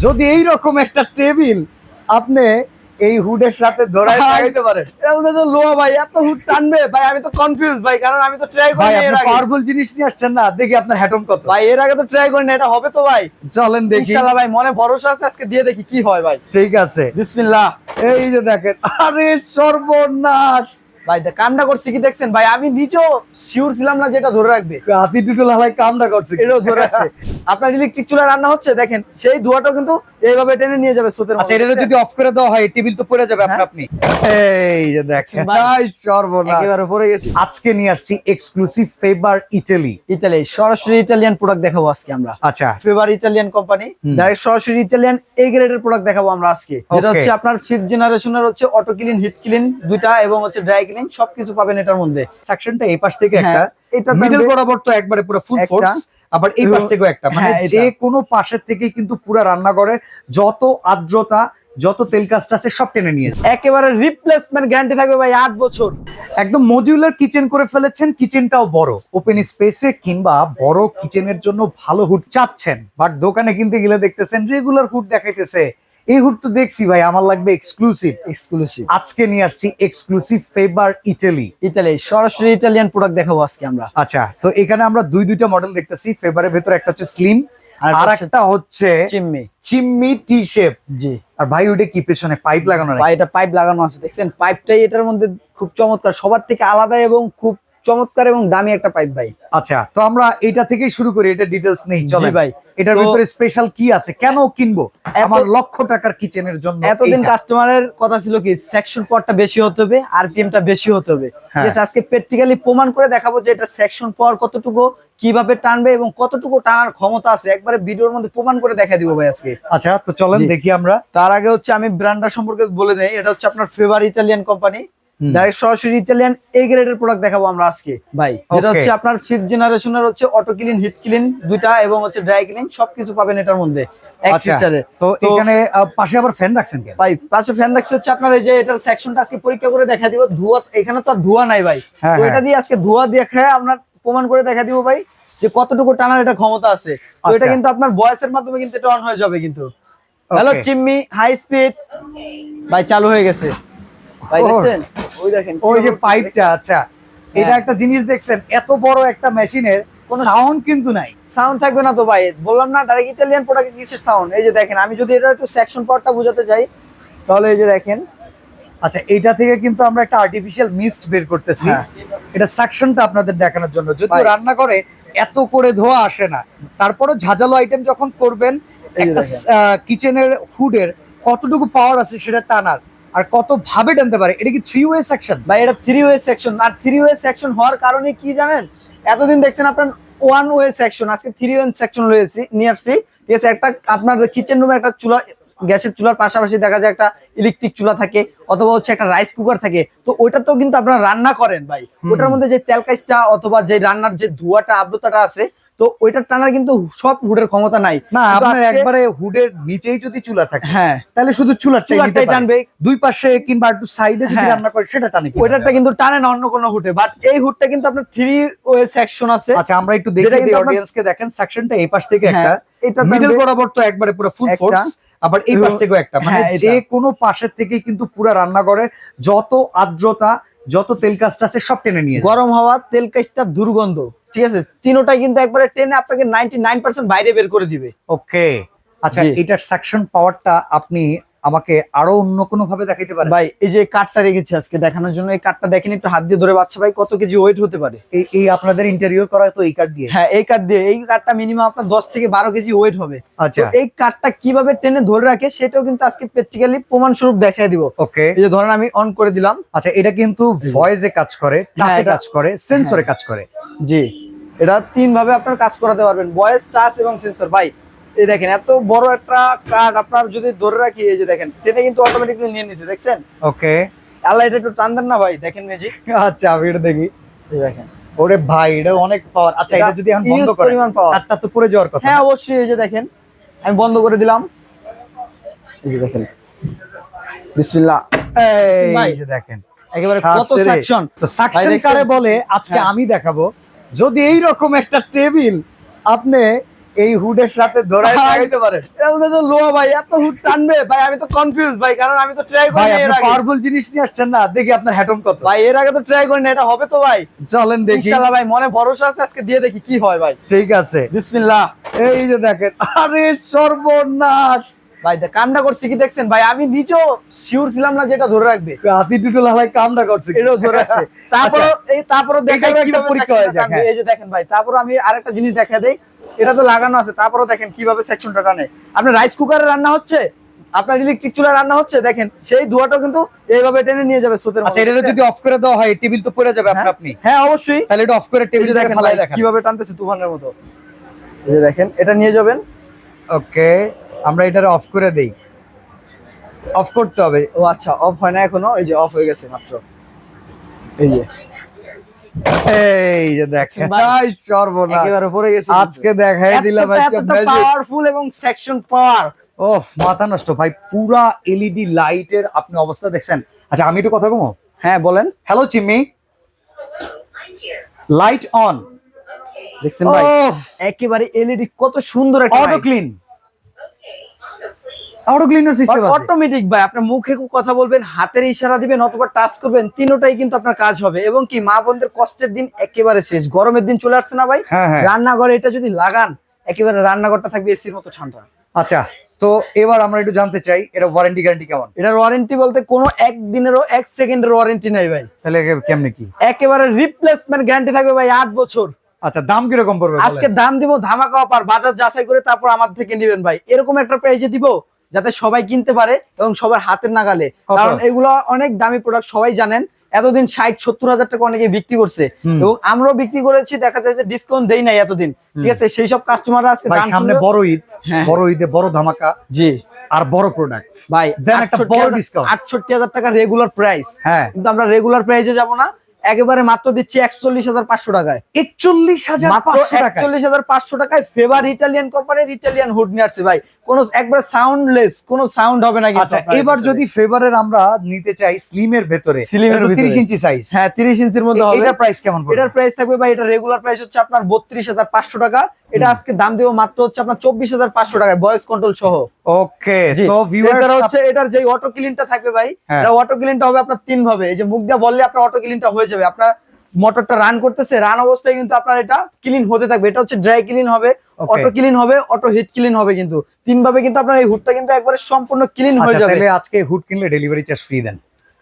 যদি এই রকম একটা টেবিল আপনি এই হুডের সাথে ধরায় লাগাইতে পারেন। এর মধ্যে তো লোহা ভাই, এত হুড টানবে ভাই? আমি তো কনফিউজ ভাই, কারণ আমি তো ট্রাই ভাই করি না এর আপনি আগে। পাওয়ারফুল জিনিস নিয়ে আসছেন না, দেখি আপনার হ্যাটম কত। ভাই এর আগে তো ট্রাই করি না, এটা হবে তো ভাই? চলেন দেখি। ইনশাআল্লাহ ভাই, মনে ভরসা আছে, আজকে দিয়ে দেখি কি হয় ভাই। ঠিক আছে, বিসমিল্লাহ। এই যে দেখেন, আরে সর্বনাশ ভাই কামটা করছি কি দেখছেন ভাই? আমি নিজেও শিওর ছিলাম না যেটা ধরে রাখবে, হাতি দুটো লালাই কামটা করছে। এটাও ধরে আছে। আপনার ইলেকট্রিক চুলা রান্না হচ্ছে দেখেন, সেই ধোঁয়াটাও কিন্তু এইভাবে টেনে নিয়ে যাবে সুতের আচ্ছা, মধ্যে। এটা যদি অফ করে দেওয়া হয় টেবিল তো পড়ে যাবে আপনা আপনি। এই যে দেখেন ভাই, ভাই সর্বনাশ। একেবারে পড়ে গেছি। আজকে নিয়ে আসছি এক্সক্লুসিভ ফেভার ইটালি। ইতালি সরাসরি ইটালিয়ান প্রোডাক্ট দেখাবো আজকে আমরা। আচ্ছা, ফেভার ইটালিয়ান কোম্পানি, ডাইরেক্ট সরাসরি ইটালিয়ান এ গ্রেডের প্রোডাক্ট দেখাবো আমরা আজকে। যেটা Okay. হচ্ছে আপনার 5th জেনারেশনের হচ্ছে অটো ক্লিন, হিট ক্লিন দুইটা, এবং হচ্ছে ড্রাই ক্লিন, সবকিছু পাবেন এটার মধ্যে। সেকশনটা এই পাশ থেকে একটা, হ্যাঁ, এটা মিডল বরাবর তো একবারে পুরো ফুল একটা, ফোর্স, আবার এই পাশ থেকেও একটা, মানে হ্যাঁ, এটা। যে কোনো পাশের থেকে কিন্তু পুরো রান্নাঘরের যত আর্দ্রতা, যত তেল কাজটা আছে সব টেনে নিয়ে যায়। একেবারে রিপ্লেসমেন্ট গ্যারান্টি থাকবে ভাই 8 বছর। একদম মডিউলার কিচেন করে ফেলেছেন, কিচেনটাও বড়, ওপেন স্পেসে কিংবা বড় কিচেনের জন্য ভালো হুড চাচ্ছেন, বাট দোকানে কিনতে গেলে দেখতেছেন রেগুলার হুড দেখাইতেছে। এই হুড তো দেখছি ভাই, আমার লাগবে এক্সক্লুসিভ। এক্সক্লুসিভ আজকে নিয়ে আসছি এক্সক্লুসিভ ফেভার ইটালি। ইতালি সরাসরি ইটালিয়ান প্রোডাক্ট দেখাবো আজকে আমরা। আচ্ছা, তো এখানে আমরা দুইটা মডেল দেখতেছি। ফেভারের ভেতরে একটা হচ্ছে স্লিম, আর একটা হচ্ছে চিমনি। চিম্মি টি শেপ। জি আর ভাই ওটা কি পেছনে পাইপ লাগানো নাকি? ভাই, এটা পাইপ লাগানো আছে, দেখছেন পাইপটাই এটার মধ্যে খুব চমৎকার, সবার থেকে আলাদা এবং খুব চমৎকার এবং দামি একটা পাইপ ভাই। আচ্ছা, তো আমরা এটা থেকেই শুরু করি, এটা ডিটেইলস নেই চলেন ভাই। এটার তো ভিতরে স্পেশাল কি আছে, কেন কিনবো আমার লক্ষ টাকার কিচেনের জন্য? এতদিন এইটা। কাস্টমারের কথা ছিল কি, সেকশন পাওয়ারটা বেশি হতে হবে, আরপিএমটা বেশি হতে হবে। হ্যাঁ। ঠিক আছে, আজকে প্র্যাকটিক্যালি প্রমাণ করে দেখাবো যে এটা সেকশন পাওয়ার কতটুকু, কিভাবে টানবে এবং কতটুকু টানার ক্ষমতা আছে, একবারে ভিডিওর মধ্যে প্রমাণ করে দেখা দিব ভাই আজকে। আচ্ছা, তো চলেন জি। দেখি আমরা। তার আগে হচ্ছে আমি ব্র্যান্ডটা সম্পর্কে বলে দেই, এটা হচ্ছে আপনার ফেভার ইটালিয়ান কোম্পানি, ডাইরেক্ট সরাসরি ইটালিয়ান এ গ্রেডের প্রোডাক্ট দেখাবো আমরা আজকে ভাই। যেটা Okay. হচ্ছে আপনার 5th জেনারেশনের হচ্ছে অটো ক্লিন, হিট ক্লিন দুইটা, এবং হচ্ছে ড্রাই ক্লিন, সবকিছু পাবেন এটার মধ্যে এক আচ্ছা, ফিচারে। তো এখানে পাশে আবার ফ্যান রাখছেন কেন? ভাই পাশে ফ্যান রাখছে হচ্ছে আপনার, এই যে এটার সেকশনটা আজকে পরীক্ষা করে দেখা দিব। ধোঁয়া এখানে তো আর ধোঁয়া নাই ভাই, হ্যাঁ, তো হ্যাঁ। এটা দিয়ে আজকে ধোঁয়া দিয়ে খেয়ে আপনার প্রমাণ করে দেখা দিব ভাই যে কতটুকু টানার এটা ক্ষমতা আছে। তো এটা আচ্ছা। কিন্তু আপনার ভয়েসের মাধ্যমে কিন্তু এটা অন হয়ে যাবে কিন্তু। Hello Okay. চিম্মি, হাই স্পিড ভাই, চালু হয়ে গেছে ভাই, ওর। দেখছেন? ওই দেখেন ওই যে কিভাবে পাইপটা, আচ্ছা এটা একটা জিনিস দেখছেন, এত বড় একটা মেশিনের কোনো সাউন্ড কিন্তু নাই। সাউন্ড থাকবে না তো ভাই, বললাম না ডাইরেক্ট ইতালিয়ান প্রোডাক্ট কিসের সাউন্ড। এই যে দেখেন, আমি যদি এটা একটু সেকশন পাওয়ারটা বোঝাতে চাই, তাহলে এই যে দেখেন। আচ্ছা, এইটা থেকে কিন্তু আমরা একটা আর্টিফিশিয়াল মিস্ট বের করতেছি। হ্যাঁ। এটা সাকশনটা আপনাদের দেখানোর জন্য, যদি ভাই। রান্না করে এত করে ধোয়া আসে না, তারপরও ঝাঁঝালো আইটেম যখন করবেন, এই যে একটা দেখেন। কিচেনের হুডের কতটুকু পাওয়ার আছে সেটা টানার, আর কত ভাবে টানতে পারে। এটা কি 3 ওয়ে সেকশন? ভাই এটা 3 ওয়ে সেকশন, আর 3 ওয়ে সেকশন হওয়ার কারণে কি জানেন, এতদিন দেখছেন আপনার 1 ওয়ে সেকশন, আজকে 3 ওয়ে সেকশন নিয়ে আসছি। ঠিক আছে, একটা আপনার কিচেন রুমে একটা চুলা, গ্যাসের চুলার পাশাপাশি দেখা যায় একটা ইলেকট্রিক চুলা থাকে, অথবা হচ্ছে একটা রাইস কুকার থাকে, তো ওইটাতেও কিন্তু আপনারা রান্না করেন ভাই। ওটার মধ্যে যে তেল কাজটা অথবা যে রান্নার যে ধোঁয়াটা, আর্দ্রতাটা আছে, তো ওইটার টানার কিন্তু সব হুডের ক্ষমতা নাই। না, কিন্তু আপনার আজকে- একবারে হুডের নিচেই যদি চুলা থাকে, হ্যাঁ, তাহলে শুধু চুলাটাই চুলাটাই টানবে। দুই পাশে কিংবা একটু সাইডে যদি হ্যাঁ। রান্না করে সেটা টানে কি? ওইটারটা কিন্তু টানে না অন্য কোনো হুডে, বাট এই হুডটা কিন্তু আপনার 3 ওয়ে সেকশন আছে। আচ্ছা, আমরা একটু যেটা দেখি কিন্তু আপনার- অডিয়েন্সকে, দেখেন সেকশনটা এই পাশ থেকে একটা, হ্যাঁ, এটা মিডল টানবে বরাবর তো একবারে পুরো ফুল একটা, ফোর্স, আবার এই পাশ থেকেও একটা, মানে হ্যাঁ, এটা। যে কোনো পাশের থেকে কিন্তু পুরো রান্নাঘরের যত আর্দ্রতা, যত তেল কাজটা আছে সব টেনে নিয়ে যায়। গরম হাওয়া, তেল কাজটা, দুর্গন্ধ, ঠিক আছে, তিনোটাই কিন্তু একবারে টেনে আপনাকে 99% বাইরে বের করে দিবে। ওকে, আচ্ছা, জি। এটার সেকশন পাওয়ারটা আপনি আমাকে আরো অন্য কোনো ভাবে দেখাইতে পারেন? ভাই এই যে কাঠটা রেখেছি আজকে দেখানোর জন্য, এই কাঠটা দেখেন একটু হাত দিয়ে ধরে, বাচ্চা ভাই কত কেজি ওয়েট হতে পারে। এই আপনাদের ইন্টেরিয়র করা তো এই কাঠ দিয়ে? হ্যাঁ, এই কাঠ দিয়ে, এই কাঠটা মিনিমাম আপনার 10 থেকে 12 কেজি ওয়েট হবে। আচ্ছা, তো এই কাঠটা কিভাবে টেনে ধরে রাখে সেটাও কিন্তু আজকে প্র্যাকটিক্যালি প্রমাণ স্বরূপ দেখাই দিব। ওকে, এই যে ধরেন আমি অন করে দিলাম। আচ্ছা, এটা কিন্তু ভয়েসে কাজ করে, টাচে এটা- কাজ করে, সেন্সরে কাজ করে। জি, এটা 3 ভাবে আপনার কাজ করাতে পারবেন, ভয়েস, টাচ এবং সেন্সর। ভাই এই দেখেন, এত বড় একটা কার্ড আপনার যদি ধরে রাখি, এই যে দেখেন টেনে কিন্তু অটোমেটিক্যালি নিয়ে নিছে, দেখছেন? ওকে, আল্লাহ, এটা একটু টান দেন না ভাই, দেখেন ম্যাজিক। আচ্ছা, আমি এটা দেখি। এই দেখেন, ওরে ভাই, এটা অনেক পাওয়ার। আচ্ছা, এটা এটা যদি এখন বন্ধ huge করে, পরিমাণ power। কাঠটা তো পড়ে যাওয়ার কথা। হ্যাঁ অবশ্যই, এই যে দেখেন আমি বন্ধ করে দিলাম, এই যে দেখেন, বিসমিল্লাহ। ভাই, এই যে দেখেন একেবারে কত সাকসেস রে। সেকশন। তো সাকশন দেখছেন? কারে বলে আজকে হ্যাঁ। আমি দেখাবো। যদি এই রকম একটা টেবিল আপনি এই হুডের সাথে ধরাই ভাই, লাগাইতে পারেন। এর মধ্যে তো লোহা ভাই, এত হুড টানবে ভাই, আমি তো কনফিউজ ভাই, কারণ আমি তো ট্রাই ভাই করি এর আপনি আগে। পাওয়ারফুল জিনিস নিয়ে আসছেন না, দেখি আপনার হ্যাটন কত। ভাই এর আগে তো ট্রাই করি না, এটা হবে তো ভাই? চলেন দেখি। ইনশাআল্লাহ ভাই, মনে ভরসা আছে, আজকে দিয়ে দেখি কি হয় ভাই। ঠিক আছে, বিসমিল্লাহ। এই যে দেখেন, আরে সর্বনাশ ভাই কান্না করছি কি দেখছেন ভাই, আমি নিজেও শিওর ছিলাম না যে এটা ধরে রাখবে, হাতি টুটুল হালাই কামটা করছে। এটাও ধরে রাখছে। তারপরে তারপরে দেখাই এটারও একটা কিভাবে পরীক্ষা হয়ে সেকশনটা যাক, টানবে। হ্যাঁ। এই যে দেখেন ভাই, তারপর আমি আরেকটা জিনিস দেখা দেই, এটা তো লাগানো আছে, তারপরে দেখেন কিভাবে সেকশনটা টানে। আপনার রাইস কুকারে রান্না হচ্ছে, আপনার ইলেকট্রিক চুলায় রান্না হচ্ছে, দেখেন সেই ধোঁয়াটাও কিন্তু এইভাবে টেনে নিয়ে যাবে সুতের আচ্ছা, মধ্যে। এটা যদি অফ করে দেওয়া হয় টেবিল তো পড়ে যাবে আপনা আপনি। হ্যাঁ অবশ্যই। তাহলে এটা অফ করে এই টেবিল যে দেখেন দেখেন ফালাই ভাই, দেখেন। কিভাবে টানতেছে তুফানের মতো। এই যে দেখেন, এটা নিয়ে যাবেন। ওকে, আমরা এটা অফ করে দেই। অফ করতে হবে। ও আচ্ছা, অফ হয় না এখনো, এই যে অফ হয়ে গেছে মাত্র। এই যে এই যে দেখেন, ভাই, ভাই সর্বনাশ, একেবারে পড়ে গেছে। আজকে দেখাই দিলাম আজকে ম্যাজিক। পাওয়ারফুল এবং সেকশন পাওয়ার। ওহ, মাথা নষ্ট ভাই, পুরা এলইডি লাইটের আপনি অবস্থা দেখছেন। আচ্ছা আমি একটু কথা কমো। হ্যাঁ বলেন। হ্যালো চিম্মি, লাইট অন। দেখছেন ভাই, একেবারে এলইডি কত সুন্দর একটা auto clean, auto cleaner system আছে। অটোমেটিক ভাই, আপনি মুখে কথা বলবেন, হাতের ইশারা দিবেন অথবা টাচ করবেন, তিনটাই কিন্তু আপনার কাজ হবে। এবং কি মা বোনদের কষ্টের দিন একেবারে শেষ, গরমের দিন চলে আসছে না ভাই, হ্যাঁ হ্যাঁ। রান্নাঘরে এটা যদি লাগান, একেবারে রান্নাঘরটা থাকবে এসির মতো ঠান্ডা। আচ্ছা, তো এবার আমরা একটু জানতে চাই এটা ওয়ারেন্টি গ্যারান্টি কেমন? এটার ওয়ারেন্টি বলতে কোনো একদিনেরও 1 সেকেন্ডের ওয়ারেন্টি নাই ভাই, তাহলে কেমনে কি? একেবারে রিপ্লেসমেন্ট গ্যারান্টি থাকবে ভাই 8 বছর। আচ্ছা, দাম কিরকম পড়বে? আজকে দাম দিব ধামাকা অফার, বাজার যাচাই করে তারপর আমার থেকে নেবেন ভাই। এরকম একটা প্রাইজে দিব যাতে সবাই কিনতে পারে এবং সবার হাতের নাগালে, কত? কারণ এগুলো অনেক দামি প্রোডাক্ট, সবাই জানেন। এতদিন 60-70 হাজার টাকা অনেকে বিক্রি করছে এবং আমরাও বিক্রি করেছি, দেখা যায় যে ডিসকাউন্ট দেই নাই এতদিন, ঠিক আছে? সেই সব কাস্টমাররা আজকে ভাই দাম সামনে শুনলো। বড় ঈদ, হ্যাঁ। বড় ঈদে বড় ধামাকা জি আর বড় প্রোডাক্ট ভাই, দেন একটা বড় ডিসকাউন্ট। 68,000 টাকা রেগুলার প্রাইস, হ্যাঁ, কিন্তু আমরা রেগুলার প্রাইসে যাব না, একেবারে মাত্র দিচ্ছি 41,500 টাকায়। 41,500 টাকা। 41,500 টাকায় ফেভার ইটালিয়ান কোম্পানির ইটালিয়ান হুড নিয়ে আসছে ভাই, কোনো একবার সাউন্ডলেস, কোনো সাউন্ড হবে না কিন্তু আচ্ছা, আপনার এবার ভিতরে। যদি ফেভারের আমরা নিতে চাই স্লিমের ভেতরে, স্লিমের ভিতরে 30 ইঞ্চি সাইজ, হ্যাঁ 30 ইঞ্চির মধ্যে হবে। এটার প্রাইস কেমন পড়বে? এটার প্রাইস থাকবে ভাই, এটা রেগুলার প্রাইস হচ্ছে আপনার 32,500 টাকা, এটা আজকে দাম দেবো মাত্র হচ্ছে আপনার 24,500 টাকায়, ভয়েস কন্ট্রোল সহ। ওকে, জি। তো ভিউয়ার্স এছাড়া হচ্ছে এটার যে অটো ক্লিনটা থাকবে ভাই, হ্যাঁ। এটা অটো ক্লিনটা হবে আপনার 3 ভাবে। এই যে মুখ দিয়ে বললে আপনার অটো ক্লিনটা হয়ে যাবে, আপনার মোটরটা রান করতেছে, রান অবস্থায় কিন্তু আপনার এটা ক্লিন হতে থাকবে। এটা হচ্ছে ড্রাই ক্লিন হবে, Okay. অটো ক্লিন হবে, অটো হিট ক্লিন হবে, কিন্তু 3 ভাবে কিন্তু আপনার এই হুডটা কিন্তু একবারে সম্পূর্ণ ক্লিন হয়ে আচ্ছা, যাবে। তাহলে আজকে হুড কিনলে ডেলিভারি চার্জ ফ্রি দেন।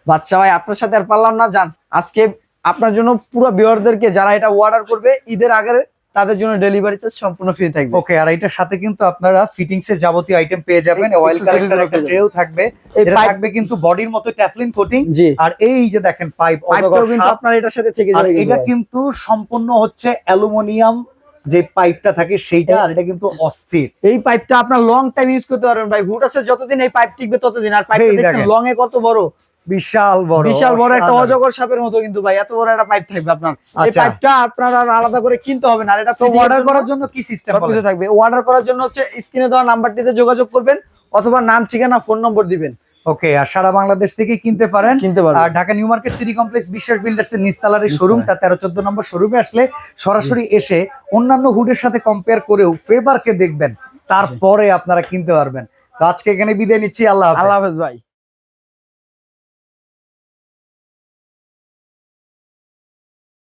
বাচ্চা ভাই, আপনার সাথে আর পারলাম না, জান আজকে আপনার জন্য পুরো ভিউয়ারদেরকে যারা এটা অর্ডার করবে ঈদের আগে, তাদের জন্য ডেলিভারি চার্জ সম্পূর্ণ ফ্রি থাকবে। ওকে, আর এটার সাথে কিন্তু আপনারা ফিটিংস এর যাবতীয় আইটেম পেয়ে যাবেন। এই অয়েল কালেক্টর একটা accessories ট্রেও থাকবে, এই এটা pipe- থাকবে কিন্তু বডির মতো ট্যাফলিন কোটিং। জি, আর এই যে দেখেন পাইপ, পাইপটাও কিন্তু আপনার এটার সাথে থেকে আর যাবে। এটা কিন্তু সম্পূর্ণ হচ্ছে অ্যালুমিনিয়াম যে পাইপটা থাকে সেইটা, আর এটা কিন্তু অস্থির। এই পাইপটা আপনার লং টাইম ইউজ করতে পারবেন ভাই, হুড আছে যতদিন এই পাইপ টিকবে ততদিন। আর এই পাইপটা দেখেন দেখেন। লং এ কত বড়, বিশাল বড়, বিশাল বড় একটা অসাধারণ। অজগর সাপের মতো কিন্তু ভাই, এত বড় একটা পাইপ থাকবে আপনার। এই আচ্ছা। পাইপটা আপনার আর আলাদা করে কিনতে হবে না, আর এটা তো অর্ডার করার জন্য কি সিস্টেম সবকিছু থাকবে। অর্ডার করার জন্য হচ্ছে স্ক্রিনে দেওয়া নাম্বারটিতে যোগাযোগ করবেন, অথবা নাম, ঠিকানা, ফোন নম্বর দিবেন। ওকে, আর সারা বাংলাদেশ থেকে কিনতে পারেন। কিনতে পারবেন। আর Dhaka new market city complex Biswas builders এর নিচতলার এই শোরুমটা 13-14 নম্বর শোরুমে আসলে সরাসরি এসে অন্যান্য হুডের সাথে কম্পেয়ার করেও ফেভারকে দেখবেন, তারপরে আপনারা কিনতে পারবেন। তো আজকে এখানে বিদায় নিচ্ছি, আল্লাহ হাফেজ। আল্লাহ হাফেজ ভাই।